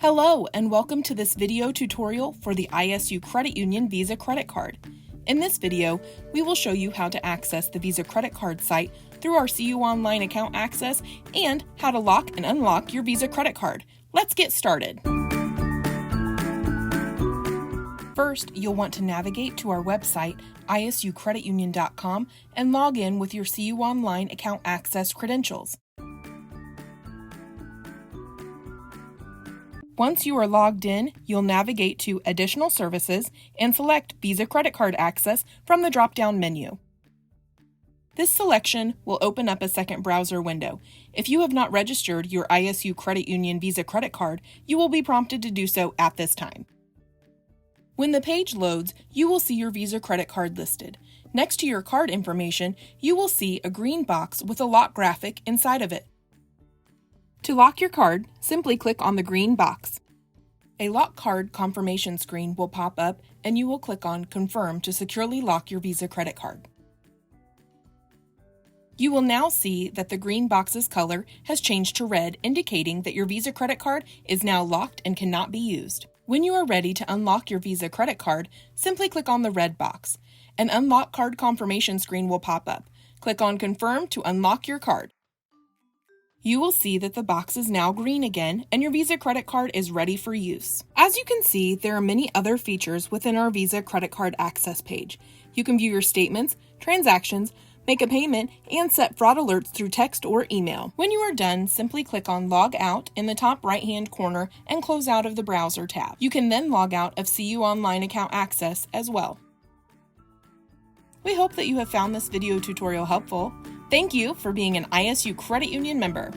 Hello and welcome to this video tutorial for the ISU Credit Union Visa Credit Card. In this video, we will show you how to access the Visa Credit Card site through our CU Online account access and how to lock and unlock your Visa Credit Card. Let's get started. First, you'll want to navigate to our website, isucreditunion.com, and log in with your CU Online account access credentials. Once you are logged in, you'll navigate to Additional Services and select Visa Credit Card Access from the drop-down menu. This selection will open up a second browser window. If you have not registered your ISU Credit Union Visa Credit Card, you will be prompted to do so at this time. When the page loads, you will see your Visa Credit Card listed. Next to your card information, you will see a green box with a lock graphic inside of it. To lock your card, simply click on the green box. A lock card confirmation screen will pop up and you will click on Confirm to securely lock your Visa credit card. You will now see that the green box's color has changed to red, indicating that your Visa credit card is now locked and cannot be used. When you are ready to unlock your Visa credit card, simply click on the red box. An unlock card confirmation screen will pop up. Click on Confirm to unlock your card. You will see that the box is now green again and your Visa credit card is ready for use. As you can see, there are many other features within our Visa credit card access page. You can view your statements, transactions, make a payment, and set fraud alerts through text or email. When you are done, simply click on Log Out in the top right-hand corner and close out of the Browser tab. You can then log out of CU Online account access as well. We hope that you have found this video tutorial helpful. Thank you for being an ISU Credit Union member.